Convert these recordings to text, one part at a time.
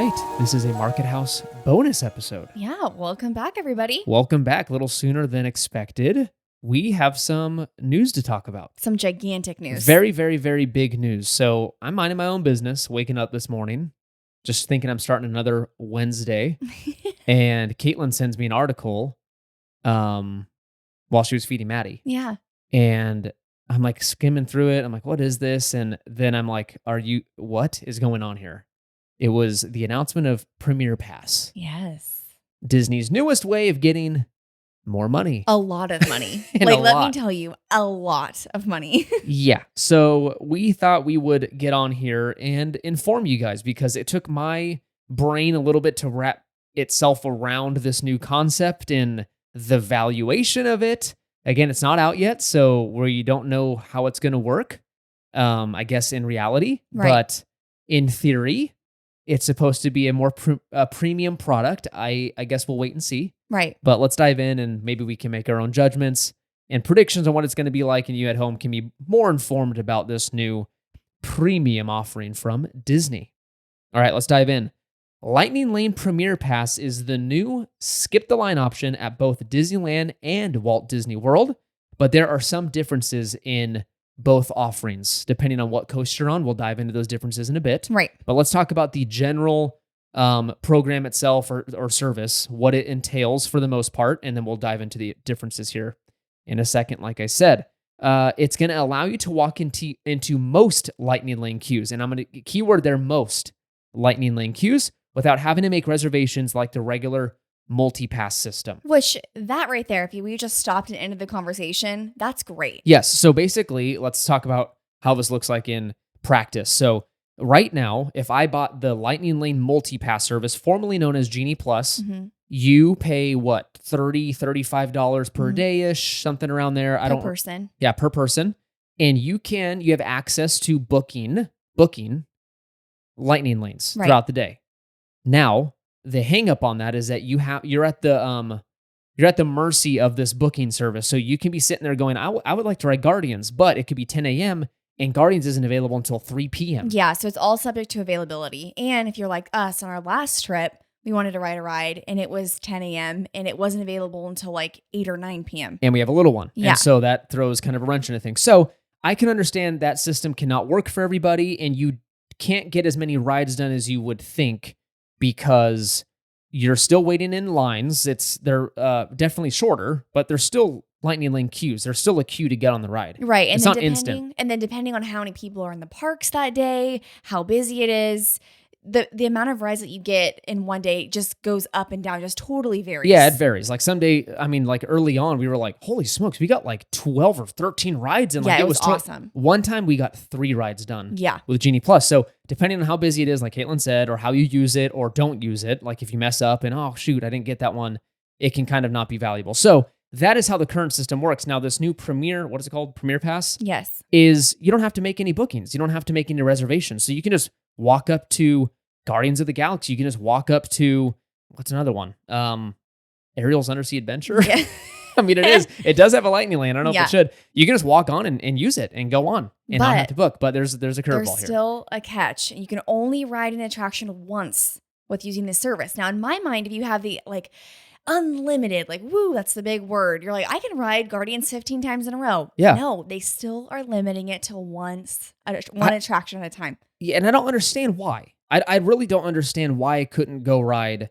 right. This is a Market House bonus episode. Yeah, welcome back, everybody. Welcome back. A little sooner than expected. We have some news to talk about. Some gigantic news. Very, very, very big news. So I'm minding my own business, waking up this morning, just thinking I'm starting another Wednesday. And Caitlin sends me an article while she was feeding Maddie. Yeah. And I'm like skimming through it. I'm like, what is this? And then I'm like, what is going on here? It was the announcement of Premier Pass. Yes. Disney's newest way of getting more money. A lot of money. Let me tell you, a lot of money. Yeah. So we thought we would get on here and inform you guys because it took my brain a little bit to wrap itself around this new concept and the valuation of it. Again, it's not out yet, so we don't know how it's going to work, I guess, in reality. Right. But in theory, it's supposed to be a more premium product. I guess we'll wait and see. Right. But let's dive in and maybe we can make our own judgments and predictions on what it's going to be like, and you at home can be more informed about this new premium offering from Disney. All right, let's dive in. Lightning Lane Premier Pass is the new skip-the-line option at both Disneyland and Walt Disney World, but there are some differences in both offerings, depending on what coast you're on. We'll dive into those differences in a bit. Right. But let's talk about the general program itself or service, what it entails for the most part, and then we'll dive into the differences here in a second. Like I said, it's going to allow you to walk into most Lightning Lane queues, and I'm going to keyword there, most Lightning Lane queues, without having to make reservations like the regular multi-pass system. Which, that right there, if we just stopped and ended the conversation, that's great. Yes. So basically, let's talk about how this looks like in practice. So right now, if I bought the Lightning Lane multi-pass service, formerly known as Genie Plus, you pay what, $30, $35 per day-ish, something around there. Per person. Yeah, per person. And you have access to booking Lightning Lanes throughout the day. Now, the hang up on that is that you're at the mercy of this booking service. So you can be sitting there going, I would like to ride Guardians, but it could be 10 a.m. and Guardians isn't available until 3 p.m. Yeah, so it's all subject to availability. And if you're like us on our last trip, we wanted to ride a ride and it was 10 a.m. and it wasn't available until like 8 or 9 p.m. And we have a little one. Yeah. And so that throws kind of a wrench into things. So I can understand that system cannot work for everybody and you can't get as many rides done as you would think because you're still waiting in lines. They're definitely shorter, but they're still Lightning Lane queues. There's still a queue to get on the ride. Right. And it's then not instant. And then depending on how many people are in the parks that day, how busy it is, the amount of rides that you get in one day just goes up and down, just totally varies. Yeah, it varies. Like someday, like early on, we were like, holy smokes, we got like 12 or 13 rides. And like it was awesome. One time we got 3 rides done with Genie Plus. So depending on how busy it is, like Caitlin said, or how you use it or don't use it, like if you mess up and, oh, shoot, I didn't get that one, it can kind of not be valuable. So that is how the current system works. Now, this new Premier, what is it called? Premier Pass? Yes. Is you don't have to make any bookings. You don't have to make any reservations. So you can just walk up to Guardians of the Galaxy. You can just walk up to, what's another one? Ariel's Undersea Adventure. Yeah. I mean, it does have a Lightning Lane. I don't know if it should. You can just walk on and use it and go on and not have to book. But there's a curveball here. There's still a catch. You can only ride an attraction once with using this service. Now, in my mind, if you have the unlimited, woo, that's the big word. You're like, I can ride Guardians 15 times in a row. Yeah. No, they still are limiting it to one attraction at a time. Yeah, and I don't understand why. I really don't understand why I couldn't go ride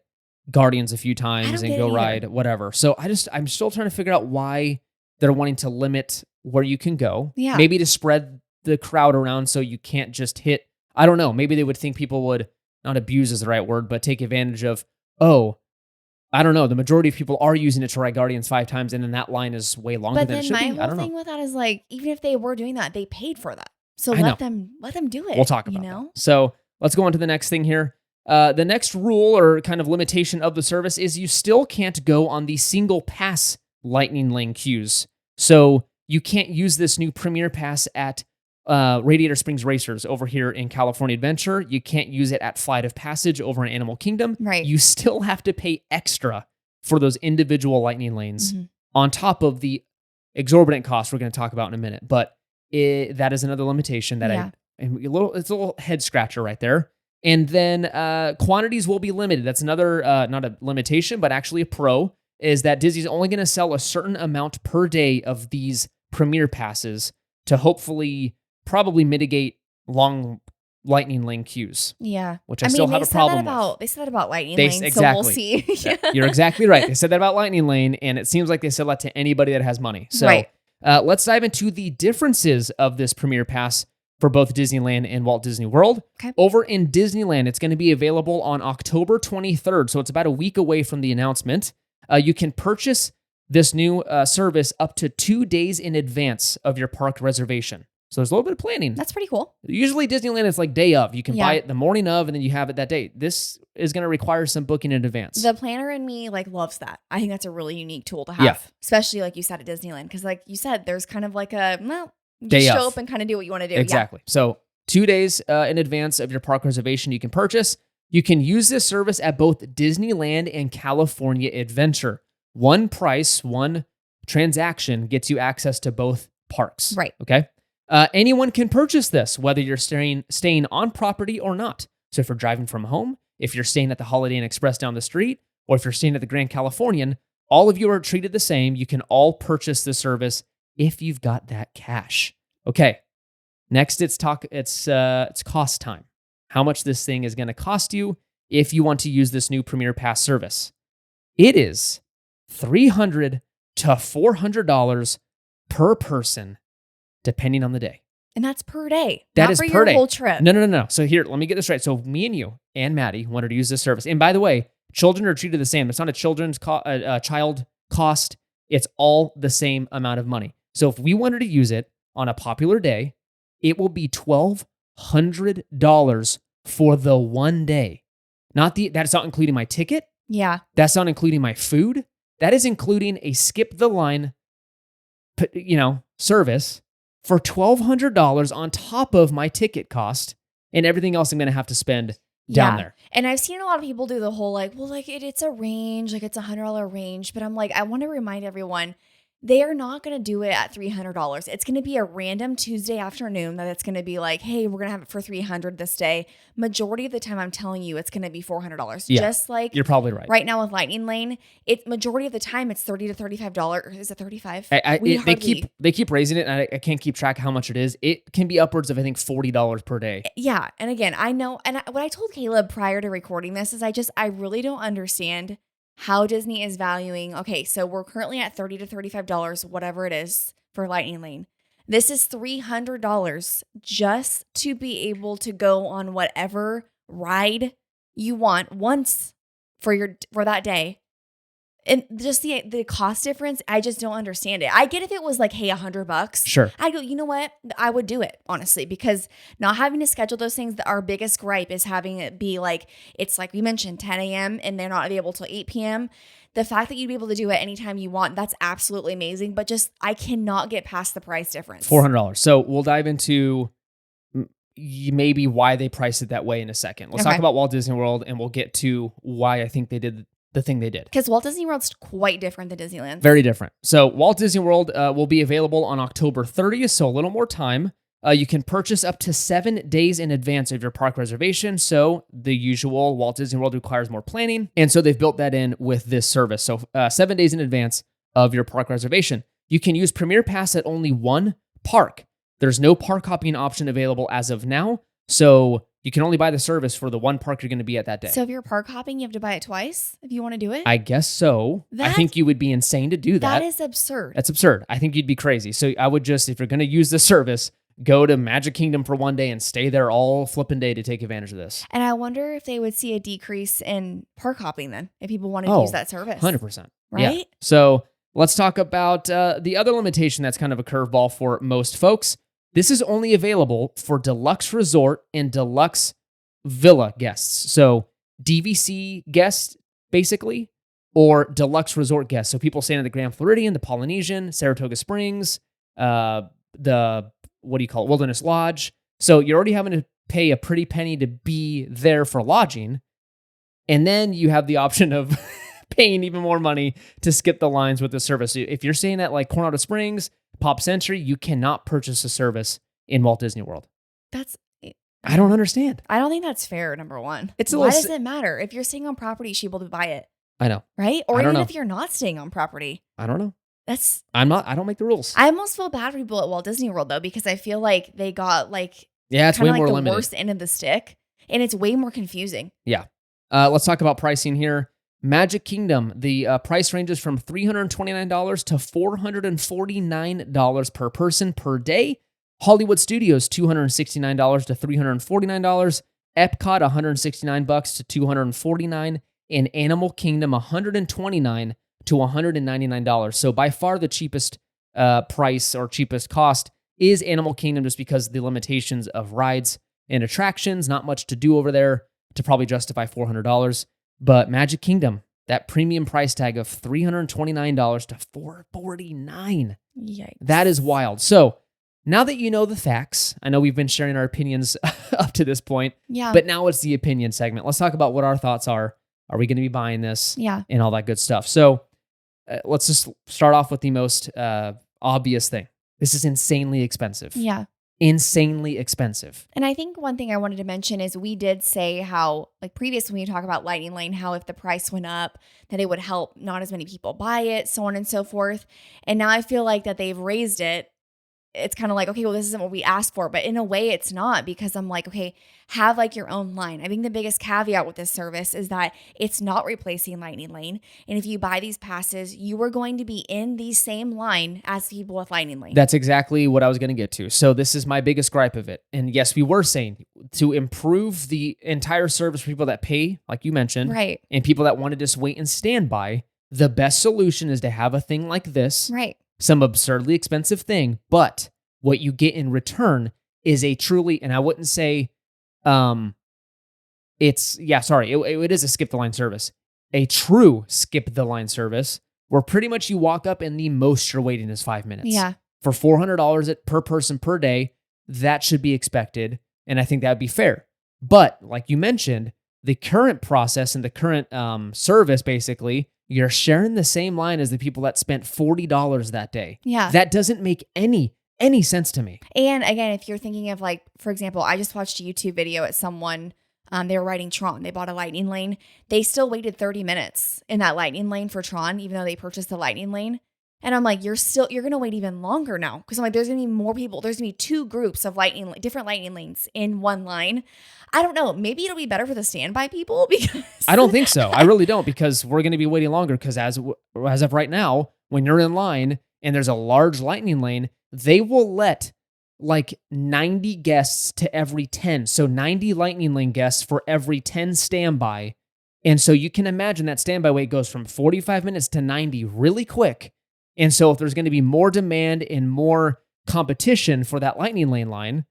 Guardians a few times and go ride whatever. So I'm still trying to figure out why they're wanting to limit where you can go. Yeah. Maybe to spread the crowd around so you can't just hit, I don't know, maybe they would think people would, not abuse is the right word, but take advantage of, I don't know, the majority of people are using it to ride Guardians 5 times and then that line is way longer than it should be. But then my whole thing with that is even if they were doing that, they paid for that. So let them do it. We'll talk about that. So let's go on to the next thing here. The next rule or kind of limitation of the service is you still can't go on the single pass Lightning Lane queues. So you can't use this new Premier Pass at Radiator Springs Racers over here in California Adventure. You can't use it at Flight of Passage over in Animal Kingdom. Right. You still have to pay extra for those individual Lightning Lanes on top of the exorbitant costs we're going to talk about in a minute. But that is another limitation that it's a little head scratcher right there. And then quantities will be limited. That's another, not a limitation, but actually a pro, is that Disney's only going to sell a certain amount per day of these premier passes to hopefully probably mitigate long lightning lane queues, Yeah. which I still have a problem with. They said that about Lightning They Lane, so we'll exactly. see. Yeah, you're exactly right. They said that about Lightning Lane, and it seems like they said that to anybody that has money. So Right. let's dive into the differences of this Premier Pass for both Disneyland and Walt Disney World. Okay. Over in Disneyland, it's going to be available on October 23rd, so it's about a week away from the announcement. You can purchase this new service up to 2 days in advance of your park reservation. So there's a little bit of planning. That's pretty cool. Usually Disneyland is like day of. You can Yeah. buy it the morning of, and then you have it that day. This is going to require some booking in advance. The planner in me like loves that. I think that's a really unique tool to have, Yeah. especially like you said at Disneyland, because like you said, there's kind of like a Day just of. show up and kind of do what you want to do. Exactly. So 2 days in advance of your park reservation, you can purchase. You can use this service at both Disneyland and California Adventure. One price, one transaction gets you access to both parks. Right. Okay. Anyone can purchase this, whether you're staying on property or not. So if you're driving from home, if you're staying at the Holiday Inn Express down the street, or if you're staying at the Grand Californian, all of you are treated the same. You can all purchase the service if you've got that cash. Okay. Next, it's cost time. How much this thing is going to cost you if you want to use this new Premier Pass service. It is $300 to $400 per person, depending on the day. And that's per day. That not is for per your day. whole trip. No. So here, let me get this right. So me and you and Maddie wanted to use this service. And by the way, children are treated the same. It's not a child cost. It's all the same amount of money. So if we wanted to use it on a popular day, it will be $1,200 for the one day. That's not including my ticket. Yeah. That's not including my food. That is including a skip the line, service for $1,200 on top of my ticket cost and everything else I'm going to have to spend down there. And I've seen a lot of people do the whole it's a range, like it's $100 range. But I'm like, I want to remind everyone, they are not going to do it at $300. It's going to be a random Tuesday afternoon that it's going to be like, hey, we're going to have it for $300 this day. Majority of the time, I'm telling you, it's going to be $400. Yeah, just like you're probably right. Right now with Lightning Lane, majority of the time it's $30 to $35. Is it $35? They keep raising it, and I can't keep track of how much it is. It can be upwards of, I think, $40 per day. Yeah, and again, I know, and what I told Caleb prior to recording this is I really don't understand how Disney is valuing. Okay, so we're currently at $30 to $35, whatever it is, for Lightning Lane. This is $300 just to be able to go on whatever ride you want once for that day. And just the cost difference, I just don't understand it. I get if it was like, hey, $100. Sure. I go, you know what? I would do it, honestly, because not having to schedule those things, our biggest gripe is having it be like, it's like we mentioned, 10 a.m. and they're not available till 8 p.m. The fact that you'd be able to do it anytime you want, that's absolutely amazing. But just, I cannot get past the price difference. $400. So we'll dive into maybe why they priced it that way in a second. Let's talk about Walt Disney World, and we'll get to why I think they did the thing they did. Because Walt Disney World's quite different than Disneyland. Very different. So Walt Disney World will be available on October 30th, so a little more time. You can purchase up to 7 days in advance of your park reservation. So the usual Walt Disney World requires more planning. And so they've built that in with this service. So 7 days in advance of your park reservation. You can use Premier Pass at only one park. There's no park hopping option available as of now. So you can only buy the service for the one park you're going to be at that day. So if you're park hopping, you have to buy it twice if you want to do it? I guess so. I think you would be insane to do that. That is absurd. That's absurd. I think you'd be crazy. So I would just, if you're going to use the service, go to Magic Kingdom for one day and stay there all flipping day to take advantage of this. And I wonder if they would see a decrease in park hopping then, if people wanted to use that service. 100%. Right? Yeah. So let's talk about the other limitation that's kind of a curveball for most folks. This is only available for deluxe resort and deluxe villa guests. So DVC guests, basically, or deluxe resort guests. So people staying at the Grand Floridian, the Polynesian, Saratoga Springs, Wilderness Lodge. So you're already having to pay a pretty penny to be there for lodging. And then you have the option of paying even more money to skip the lines with the service. If you're staying at like Coronado Springs, Pop Century, you cannot purchase a service in Walt Disney World. I don't understand. I don't think that's fair, number one. It's a Why little does it matter? If you're staying on property, you should be able to buy it, I know. right? Or I don't even know. if you're not staying on property. I don't know. That's I don't make the rules. I almost feel bad for people at Walt Disney World though, because I feel like they got like Yeah, it's kind way of like more the limited. worst end of the stick, and it's way more confusing. Yeah. Let's talk about pricing here. Magic Kingdom, the price ranges from $329 to $449 per person per day. Hollywood Studios, $269 to $349. Epcot, $169 to $249. And Animal Kingdom, $129 to $199. So by far the cheapest price or cheapest cost is Animal Kingdom, just because of the limitations of rides and attractions. Not much to do over there to probably justify $400. But Magic Kingdom, that premium price tag of $329 to $449. Yikes. That is wild. So now that you know the facts, I know we've been sharing our opinions up to this point, Yeah. but now it's the opinion segment. Let's talk about what our thoughts are. Are we going to be buying this? Yeah. And all that good stuff. So let's just start off with the most obvious thing. This is insanely expensive. Yeah. Insanely expensive. And I think one thing I wanted to mention is we did say how, like previous when you talk about Lightning Lane, how if the price went up, that it would help not as many people buy it, so on and so forth. And now I feel like that they've raised it. It's kind of like, okay, well, this isn't what we asked for, but in a way it's not, because I'm like, okay, have like your own line. I think the biggest caveat with this service is that it's not replacing Lightning Lane. And if you buy these passes, you are going to be in the same line as people with Lightning Lane. That's exactly what I was going to get to. So this is my biggest gripe of it. And yes, we were saying to improve the entire service for people that pay, like you mentioned, Right. and people that want to just wait and stand by, the best solution is to have a thing like this. Right. Some absurdly expensive thing, but what you get in return is a truly, and I wouldn't say, it is a skip the line service, a true skip the line service where pretty much you walk up and the most you're waiting is 5 minutes. Yeah. For $400 per person per day, that should be expected, and I think that would be fair. But like you mentioned, the current process and the current service, basically, you're sharing the same line as the people that spent $40 that day. Yeah. That doesn't make any sense to me. And again, if you're thinking of like, for example, I just watched a YouTube video at someone, they were riding Tron. They bought a Lightning Lane. They still waited 30 minutes in that Lightning Lane for Tron, even though they purchased the Lightning Lane. And I'm like, you're going to wait even longer now. Because I'm like, there's going to be more people. There's going to be two groups of different Lightning Lanes in one line. I don't know. Maybe it'll be better for the standby people because I don't think so. I really don't, because we're going to be waiting longer. Because as of right now, when you're in line and there's a large Lightning Lane, they will let like 90 guests to every 10. So 90 Lightning Lane guests for every 10 standby. And so you can imagine that standby wait goes from 45 minutes to 90 really quick. And so if there's going to be more demand and more competition for that Lightning Lane line,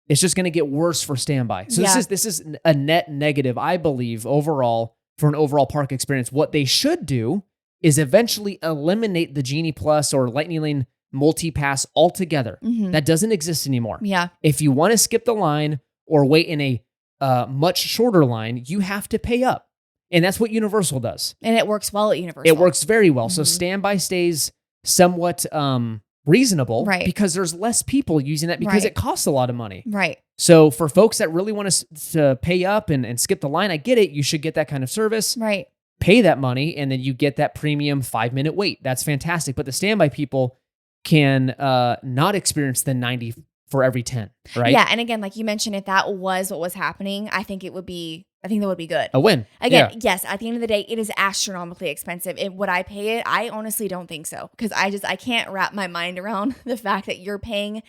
it's just going to get worse for standby. So Yeah. this is a net negative, I believe, overall for an overall park experience. What they should do is eventually eliminate the Genie Plus or Lightning Lane multi-pass altogether. Mhm. That doesn't exist anymore. Yeah. If you want to skip the line or wait in a much shorter line, you have to pay up. And that's what Universal does. And it works well at Universal. It works very well. So Mhm. standby stays somewhat reasonable, Right. because there's less people using that because Right. it costs a lot of money. Right. So for folks that really want to pay up and skip the line, I get it. You should get that kind of service. Right. Pay that money, and then you get that premium 5-minute wait. That's fantastic. But the standby people can not experience the 90 for every 10, right? Yeah. And again, like you mentioned, if that was what was happening, I think that would be good. A win. Again, Yeah. yes, at the end of the day, it is astronomically expensive. Would I pay it? I honestly don't think so, because I can't wrap my mind around the fact that you're paying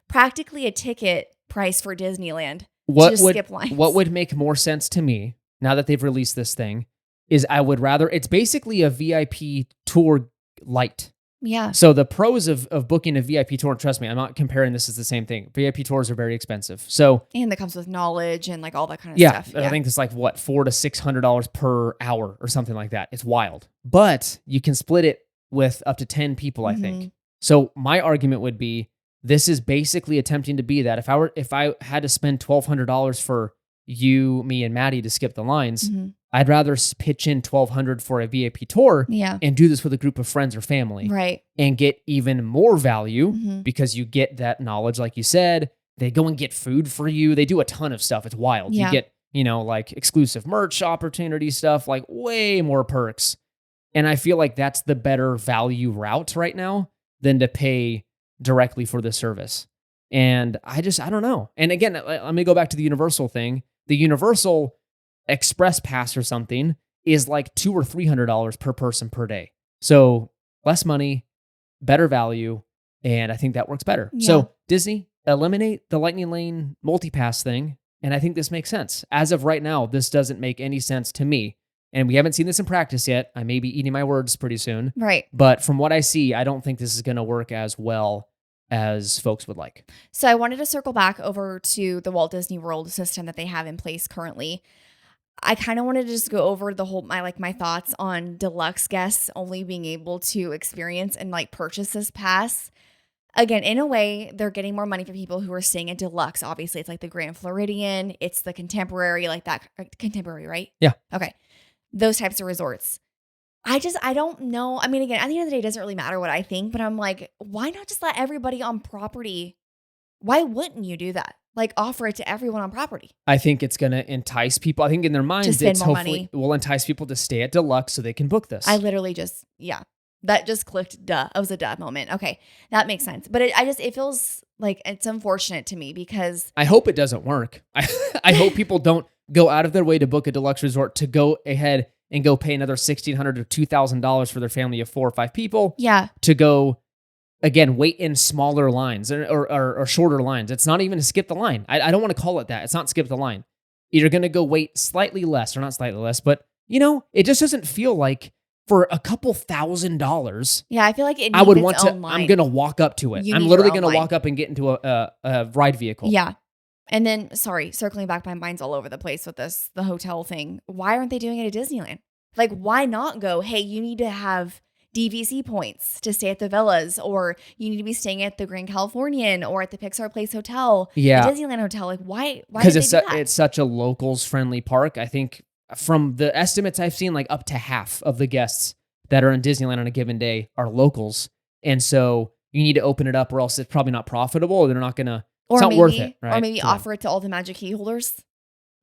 practically a ticket price for Disneyland to just skip lines. What would make more sense to me now that they've released this thing is I would rather, it's basically a VIP tour light. Yeah. So the pros of booking a VIP tour, trust me, I'm not comparing this as the same thing. VIP tours are very expensive. So And that comes with knowledge and like all that kind of yeah, stuff. I think it's like what, $400 to $600 per hour or something like that. It's wild, but you can split it with up to 10 people, I think. Mhm. So my argument would be, this is basically attempting to be that. If I had to spend $1,200 for you, me, and Maddie to skip the lines, Mhm. I'd rather pitch in $1,200 for a VIP tour Yeah. and do this with a group of friends or family Right. and get even more value Mhm. because you get that knowledge, like you said. They go and get food for you. They do a ton of stuff. It's wild. Yeah. You get, like exclusive merch opportunity stuff, like way more perks. And I feel like that's the better value route right now than to pay directly for the service. And I don't know. And again, let me go back to the Universal thing. The Universal Express Pass or something is like $200 or $300 per person per day. So less money, better value, and I think that works better. Yeah. So Disney, eliminate the Lightning Lane multipass thing, and I think this makes sense. As of right now, this doesn't make any sense to me, and we haven't seen this in practice yet. I may be eating my words pretty soon. Right. But from what I see, I don't think this is going to work as well as folks would like. So I wanted to circle back over to the Walt Disney World system that they have in place currently. I kind of wanted to just go over the whole, my thoughts on deluxe guests only being able to experience and purchase this pass. Again, in a way, they're getting more money for people who are staying at deluxe. Obviously, it's like the Grand Floridian, it's the Contemporary, like that. Contemporary, right? Yeah. Okay. Those types of resorts. I don't know. I mean, again, at the end of the day, it doesn't really matter what I think, but I'm like, why not just let everybody on property? Why wouldn't you do that? Offer it to everyone on property. I think it's going to entice people. I think in their minds, it's more hopefully will entice people to stay at deluxe so they can book this. I literally that just clicked. Duh. It was a duh moment. Okay. That makes sense. But it feels like it's unfortunate to me because I hope it doesn't work. I hope people don't go out of their way to book a deluxe resort to go ahead and go pay another $1,600 or $2,000 for their family of 4 or 5 people. Yeah. To go, again, wait in smaller lines or shorter lines. It's not even to skip the line. I don't want to call it that. It's not skip the line. You're going to go wait slightly less, or not slightly less, but it just doesn't feel like for a couple $1,000. Yeah, I feel like it needs I would its want to. own line. I'm going to walk up to it. You I'm need literally your own going to line. walk up and get into a ride vehicle. Yeah. And then, circling back, my mind's all over the place with the hotel thing. Why aren't they doing it at Disneyland? Why not go, hey, you need to have DVC points to stay at the villas, or you need to be staying at the Grand Californian or at the Pixar Place Hotel, the Disneyland Hotel. Why? Because it's it's such a locals friendly park. I think from the estimates I've seen, up to half of the guests that are in Disneyland on a given day are locals, and so you need to open it up, or else it's probably not profitable, or they're not gonna. It's not worth it, right? Or maybe offer it to all the Magic Key holders.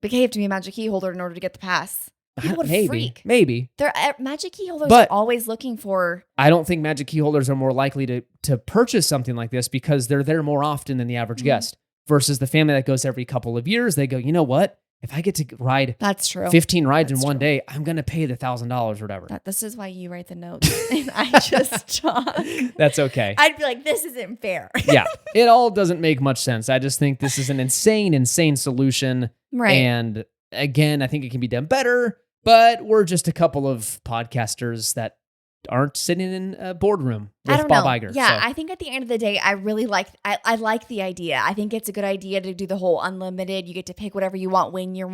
But you have to be a Magic Key holder in order to get the pass. People would freak. Maybe. They're Magic Key holders But are always looking for. I don't think Magic Key holders are more likely to purchase something like this because they're there more often than the average guest. Versus the family that goes every couple of years, they go, you know what? If I get to ride That's true. 15 rides in one day, I'm going to pay the $1,000 or whatever. This is why you write the notes and I just talk. That's okay. I'd be like, this isn't fair. Yeah. It all doesn't make much sense. I just think this is an insane solution. Right. And again, I think it can be done better, but we're just a couple of podcasters that aren't sitting in a boardroom with Bob Iger. Yeah, I think at the end of the day, I really like the idea. I think it's a good idea to do the whole unlimited. You get to pick whatever you want when you're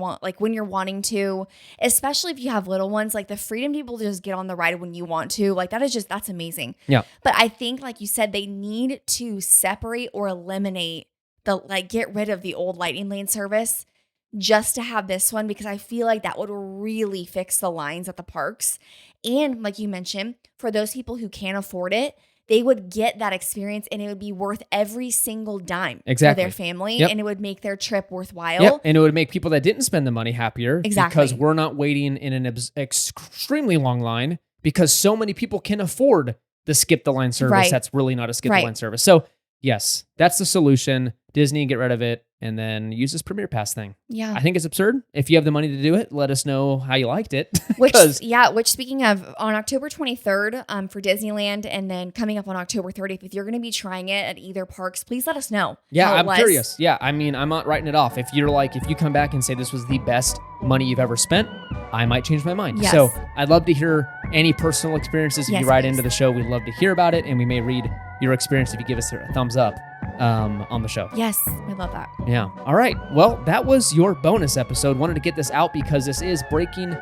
wanting to, especially if you have little ones. The freedom to be able to just get on the ride when you want to. That's amazing. Yeah. But I think, like you said, they need to separate or eliminate get rid of the old Lightning Lane service just to have this one, because I feel like that would really fix the lines at the parks. And like you mentioned, for those people who can't afford it, they would get that experience and it would be worth every single dime for their family. Yep. And it would make their trip worthwhile. Yep. And it would make people that didn't spend the money happier. Exactly. Because we're not waiting in an extremely long line, because so many people can afford the skip the line service. Right. That's really not a skip the line service. So yes, that's the solution. Disney, get rid of it and then use this Premier Pass thing. Yeah. I think it's absurd. If you have the money to do it, let us know how you liked it. Which speaking of, on October 23rd for Disneyland, and then coming up on October 30th, if you're going to be trying it at either parks, please let us know. Yeah, I'm curious. Yeah, I mean, I'm not writing it off. If you come back and say this was the best money you've ever spent, I might change my mind. Yes. So I'd love to hear any personal experiences. If you write please. into the show, we'd love to hear about it, and we may read your experience if you give us a thumbs up on the show. Yes, we love that. Yeah. All right. Well, that was your bonus episode. Wanted to get this out because this is breaking,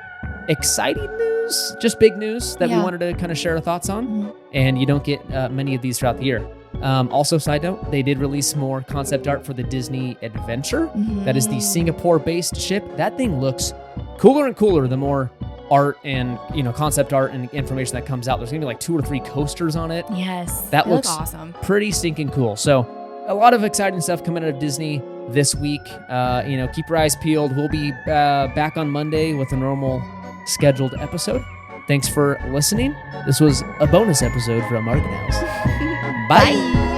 exciting news, just big news that we wanted to kind of share our thoughts on. Mm-hmm. And you don't get many of these throughout the year. Also, side note, they did release more concept art for the Disney Adventure. Mm-hmm. That is the Singapore-based ship. That thing looks cooler and cooler the more art and concept art and information that comes out. There's gonna be like 2 or 3 coasters on it. Yes, that looks awesome. Pretty stinking cool. So a lot of exciting stuff coming out of Disney this week. Keep your eyes peeled. We'll be back on Monday with a normal scheduled episode. Thanks for listening. This was a bonus episode from Market House. Bye.